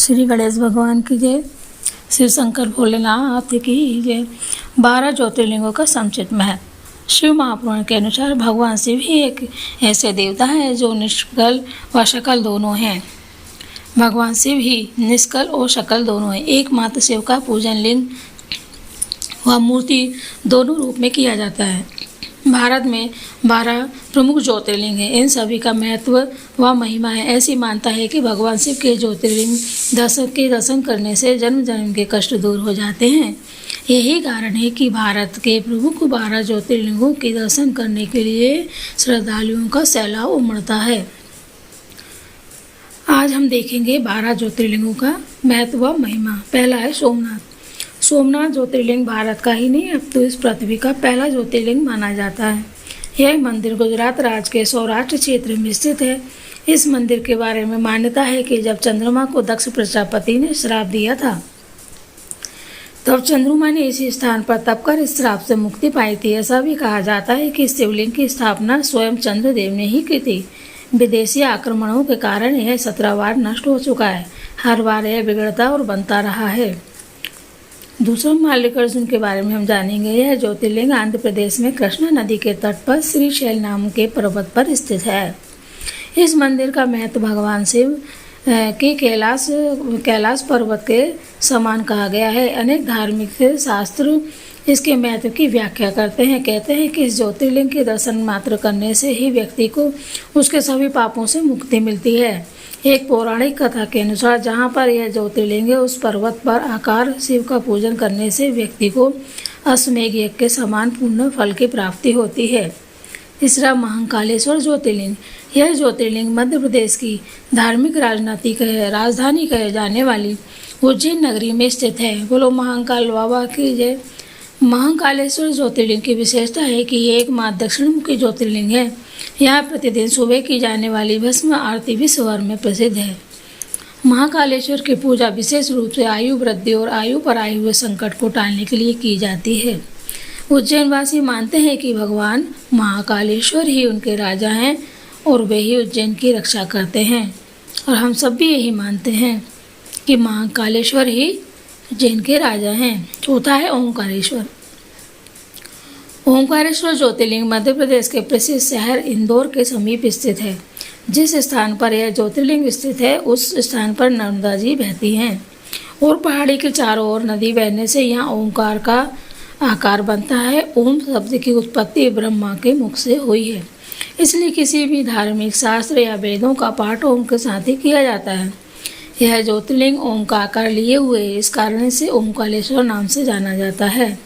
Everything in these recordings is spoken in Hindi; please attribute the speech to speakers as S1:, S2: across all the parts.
S1: श्री गणेश भगवान की जय। शिव शंकर भोलेनाथ की जय। 12 ज्योतिर्लिंगों का संचित महत्व। शिव महापुराण के अनुसार भगवान शिव ही एक ऐसे देवता है जो निष्कल व शकल दोनों हैं। भगवान शिव ही निष्कल और शकल दोनों हैं। एकमात्र शिव का पूजन लिंग व मूर्ति दोनों रूप में किया जाता है। भारत में 12 प्रमुख ज्योतिर्लिंग हैं। इन सभी का महत्व व महिमा है। ऐसी मानता है कि भगवान शिव के ज्योतिर्लिंग दर्शन करने से जन्म जन्म के कष्ट दूर हो जाते हैं। यही कारण है कि भारत के प्रमुख 12 ज्योतिर्लिंगों के दर्शन करने के लिए श्रद्धालुओं का सैलाब उमड़ता है। आज हम देखेंगे 12 ज्योतिर्लिंगों का महत्व व महिमा। पहला है सोमनाथ। सोमनाथ ज्योतिर्लिंग भारत का ही नहीं अब तो इस पृथ्वी का पहला ज्योतिर्लिंग माना जाता है। यह मंदिर गुजरात राज्य के सौराष्ट्र क्षेत्र में स्थित है। इस मंदिर के बारे में मान्यता है कि जब चंद्रमा को दक्ष प्रजापति ने श्राप दिया था तब चंद्रमा ने इसी स्थान पर तप कर इस श्राप से मुक्ति पाई थी। ऐसा भी कहा जाता है कि शिवलिंग की स्थापना स्वयं चंद्रदेव ने ही की थी। विदेशी आक्रमणों के कारण यह 17 बार नष्ट हो चुका है। हर बार यह बिगड़ता और बनता रहा है। दूसरा मल्लिकार्जुन के बारे में हम जानेंगे। यह ज्योतिर्लिंग आंध्र प्रदेश में कृष्णा नदी के तट पर श्रीशैल नाम के पर्वत पर स्थित है। इस मंदिर का महत्व भगवान शिव के कैलाश पर्वत के समान कहा गया है। अनेक धार्मिक शास्त्र इसके महत्व की व्याख्या करते हैं। कहते हैं कि इस ज्योतिर्लिंग के दर्शन मात्र करने से ही व्यक्ति को उसके सभी पापों से मुक्ति मिलती है। एक पौराणिक कथा के अनुसार जहाँ पर यह ज्योतिर्लिंग है उस पर्वत पर आकार शिव का पूजन करने से व्यक्ति को अश्वमेध यज्ञ के समान पूर्ण फल की प्राप्ति होती है। तीसरा महाकालेश्वर ज्योतिर्लिंग। यह ज्योतिर्लिंग मध्य प्रदेश की धार्मिक राजधानी कहे जाने वाली उज्जैन नगरी में स्थित है। बोलो महाकाल बाबा की जय। महाकालेश्वर ज्योतिर्लिंग की विशेषता है कि यह एकमात्र दक्षिणमुखी ज्योतिर्लिंग है। यहाँ प्रतिदिन सुबह की जाने वाली भस्म आरती विश्व भर में प्रसिद्ध है। महाकालेश्वर की पूजा विशेष रूप से आयु वृद्धि और आयु पर आए हुए संकट को टालने के लिए की जाती है। उज्जैनवासी मानते हैं कि भगवान महाकालेश्वर ही उनके राजा हैं और वे ही उज्जैन की रक्षा करते हैं। और हम सब भी यही मानते हैं कि महाकालेश्वर ही उज्जैन के राजा हैं। चौथा है ओंकारेश्वर। ओंकारेश्वर ज्योतिर्लिंग मध्य प्रदेश के प्रसिद्ध शहर इंदौर के समीप स्थित है। जिस स्थान पर यह ज्योतिर्लिंग स्थित है उस स्थान पर नर्मदा जी बहती हैं और पहाड़ी के चारों ओर नदी बहने से यहाँ ओंकार का आकार बनता है। ओम शब्द की उत्पत्ति ब्रह्मा के मुख से हुई है, इसलिए किसी भी धार्मिक शास्त्र या वेदों का पाठ ओम के साथ ही किया जाता है। यह ज्योतिर्लिंग ओम का आकार लिए हुए इस कारण से ओंकारेश्वर नाम से जाना जाता है।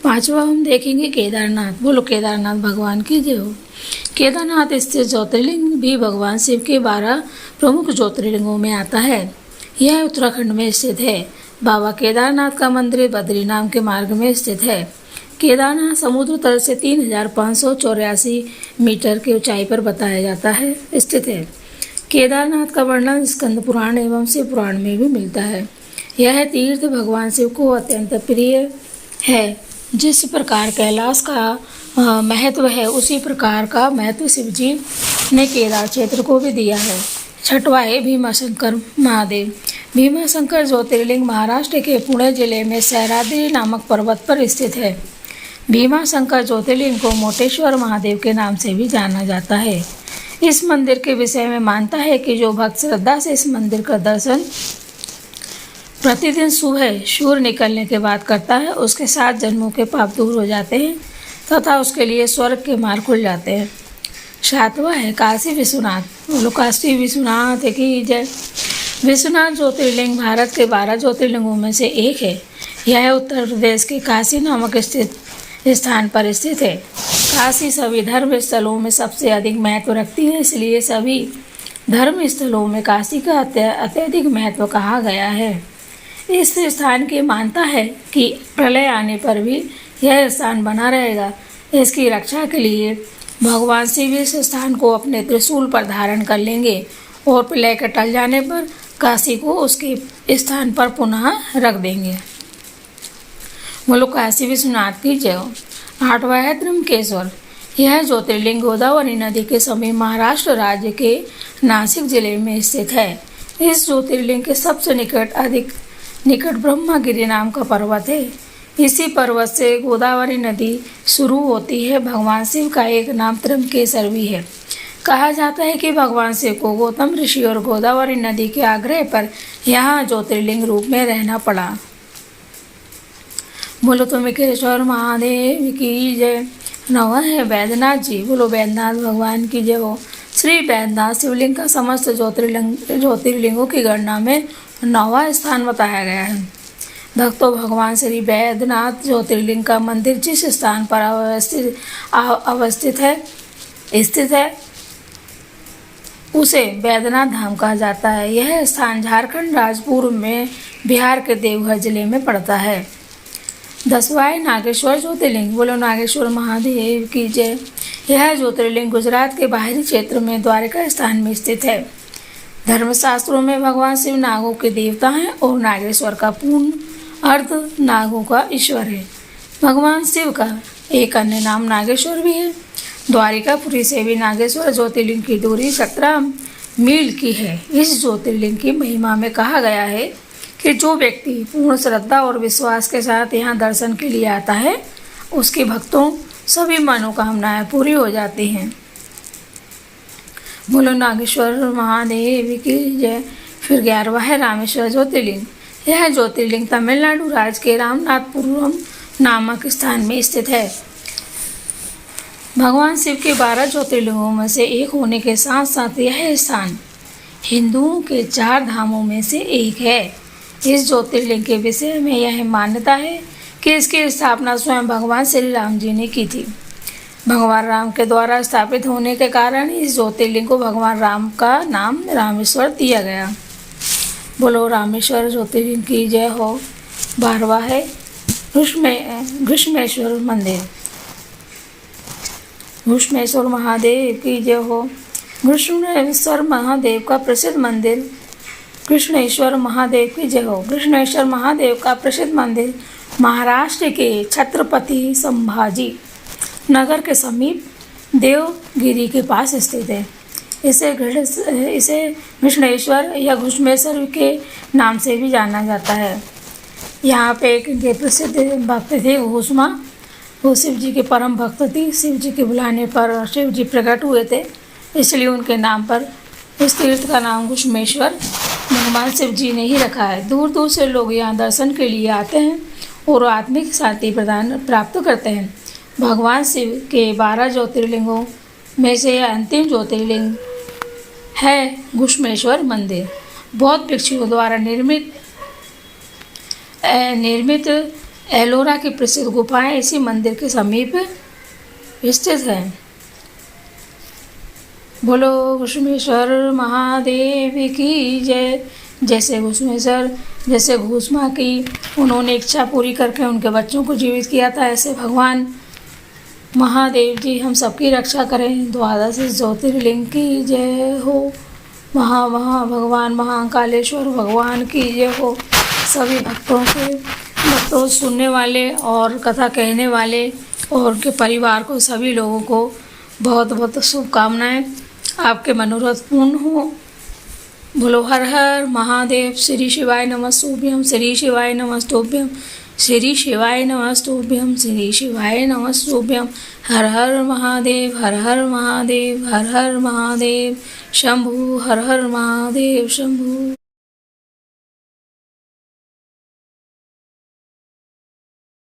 S1: पांचवा हम देखेंगे केदारनाथ। बोलो केदारनाथ भगवान की जय हो। केदारनाथ स्थित ज्योतिर्लिंग भी भगवान शिव के 12 प्रमुख ज्योतिर्लिंगों में आता है। यह उत्तराखंड में स्थित है। बाबा केदारनाथ का मंदिर बद्री नाम के मार्ग में स्थित है। केदारनाथ समुद्र तल से 3584 मीटर की ऊंचाई पर बताया जाता है स्थित है। केदारनाथ का वर्णन स्कंद पुराण एवं शिव पुराण में भी मिलता है। यह तीर्थ भगवान शिव को अत्यंत प्रिय है। जिस प्रकार कैलाश का महत्व है उसी प्रकार का महत्व शिव जी ने केदार क्षेत्र को भी दिया है। छठवा है भीमाशंकर महादेव। भीमाशंकर ज्योतिर्लिंग महाराष्ट्र के पुणे जिले में सह्याद्री नामक पर्वत पर स्थित है। भीमाशंकर ज्योतिर्लिंग को मोटेश्वर महादेव के नाम से भी जाना जाता है। इस मंदिर के विषय में मानता है कि जो भक्त श्रद्धा से इस मंदिर का दर्शन प्रतिदिन सुबह सूर्य निकलने के बाद करता है उसके 7 जन्मों के पाप दूर हो जाते हैं तथा उसके लिए स्वर्ग के मार्ग खुल जाते हैं। सातवां है काशी विश्वनाथ। बोलो काशी विश्वनाथ की जय। विश्वनाथ ज्योतिर्लिंग भारत के 12 ज्योतिर्लिंगों में से एक है। यह उत्तर प्रदेश के काशी नामक स्थित स्थान पर स्थित है। काशी सभी धर्म स्थलों में सबसे अधिक महत्व रखती है, इसलिए सभी धर्म स्थलों में काशी का अत्यधिक महत्व कहा गया है। इस स्थान की मानता है कि प्रलय आने पर भी यह स्थान बना रहेगा। इसकी रक्षा के लिए भगवान शिव इस स्थान को अपने त्रिशूल पर धारण कर लेंगे और प्रलय के टल जाने पर काशी को उसके स्थान पर पुनः रख देंगे। बोलो काशी विश्वनाथ की जय हो। 8वां है त्र्यंबकेश्वर। यह ज्योतिर्लिंग गोदावरी नदी के समीप महाराष्ट्र राज्य के नासिक जिले में स्थित है। इस ज्योतिर्लिंग के सबसे निकट ब्रह्मगिरी नाम का पर्वत है। इसी पर्वत से गोदावरी नदी शुरू होती है। भगवान शिव का एक नाम त्र्यंबकेश्वर भी है। कहा जाता है कि भगवान शिव को गौतम ऋषि और गोदावरी नदी के आग्रह पर यहाँ ज्योतिर्लिंग रूप में रहना पड़ा। बोलो त्र्यंबकेश्वर महादेव की जय। नवा है वैद्यनाथ जी। बोलो वैद्यनाथ भगवान की जय हो। श्री वैद्यनाथ शिवलिंग का समस्त ज्योतिर्लिंगों की गणना में 9वां स्थान बताया गया है। भक्तों, भगवान श्री वैद्यनाथ ज्योतिर्लिंग का मंदिर जिस स्थान पर स्थित है उसे वैद्यनाथ धाम कहा जाता है। यह स्थान झारखंड राज्य पूर्व में बिहार के देवघर जिले में पड़ता है। 10वां नागेश्वर ज्योतिर्लिंग। बोलो नागेश्वर महादेव की जय। यह ज्योतिर्लिंग गुजरात के बाहरी क्षेत्र में द्वारका स्थान में स्थित है। धर्मशास्त्रों में भगवान शिव नागों के देवता हैं और नागेश्वर का पूर्ण अर्थ नागों का ईश्वर है। भगवान शिव का एक अन्य नाम नागेश्वर भी है। द्वारिकापुरी से भी नागेश्वर ज्योतिर्लिंग की दूरी 17 मील की है। इस ज्योतिर्लिंग की महिमा में कहा गया है कि जो व्यक्ति पूर्ण श्रद्धा और विश्वास के साथ यहाँ दर्शन के लिए आता है उसके भक्तों सभी मनोकामनाएं पूरी हो जाती हैं। बोलो नागेश्वर महादेव की जय। फिर 11वां है रामेश्वर ज्योतिर्लिंग। यह ज्योतिर्लिंग तमिलनाडु राज्य के रामनाथपुरम नामक स्थान में स्थित है। भगवान शिव के 12 ज्योतिर्लिंगों में से एक होने के साथ साथ यह स्थान हिंदुओं के 4 धामों में से एक है। इस ज्योतिर्लिंग के विषय में यह मान्यता है कि इसकी स्थापना स्वयं भगवान श्री राम जी ने की थी। भगवान राम के द्वारा स्थापित होने के कारण इस ज्योतिर्लिंग को भगवान राम का नाम रामेश्वर दिया गया। बोलो रामेश्वर ज्योतिर्लिंग की जय हो। 12वां है घृष्णेश्वर मंदिर। घृष्णेश्वर महादेव की जय हो। घृष्णेश्वर महादेव का प्रसिद्ध मंदिर कृष्णेश्वर महादेव की जय हो। कृष्णेश्वर महादेव का प्रसिद्ध मंदिर महाराष्ट्र के छत्रपति संभाजी नगर के समीप देवगिरी के पास स्थित है। इसे घृष्णेश्वर या घृष्णेश्वर के नाम से भी जाना जाता है। यहाँ पे एक प्रसिद्ध भक्त थे घुष्मा। वो शिव जी के परम भक्त थी। शिव जी के बुलाने पर शिव जी प्रकट हुए थे, इसलिए उनके नाम पर इस तीर्थ का नाम घृष्णेश्वर भगवान शिव जी ने ही रखा है। दूर दूर से लोग यहाँ दर्शन के लिए आते हैं और आत्मिक शांति प्राप्त करते हैं। भगवान शिव के 12 ज्योतिर्लिंगों में से यह अंतिम ज्योतिर्लिंग है घृष्णेश्वर मंदिर। बौद्ध भिक्षुओं द्वारा निर्मित एलोरा की प्रसिद्ध गुफाएं इसी मंदिर के समीप स्थित हैं। बोलो घृष्णेश्वर महादेव की जय। जैसे घुष्मा की उन्होंने इच्छा पूरी करके उनके बच्चों को जीवित किया था, ऐसे भगवान महादेव जी हम सबकी रक्षा करें। 12 ज्योतिर्लिंग की जय हो। भगवान महाकालेश्वर भगवान की जय हो। सभी भक्तों सुनने वाले और कथा कहने वाले और उनके परिवार को, सभी लोगों को बहुत बहुत शुभकामनाएं। आपके मनोरथ पूर्ण हो। बोलो हर हर महादेव। श्री शिवाय नमस्तुभ्यम। श्री शिवाय नमस्तुभ्यम। श्री शिवाय नमस्तुभ्यम। श्री शिवाय नमस्तुभ्यम। हर हर महादेव। हर हर महादेव। हर हर महादेव शंभु। हर हर महादेव शंभु।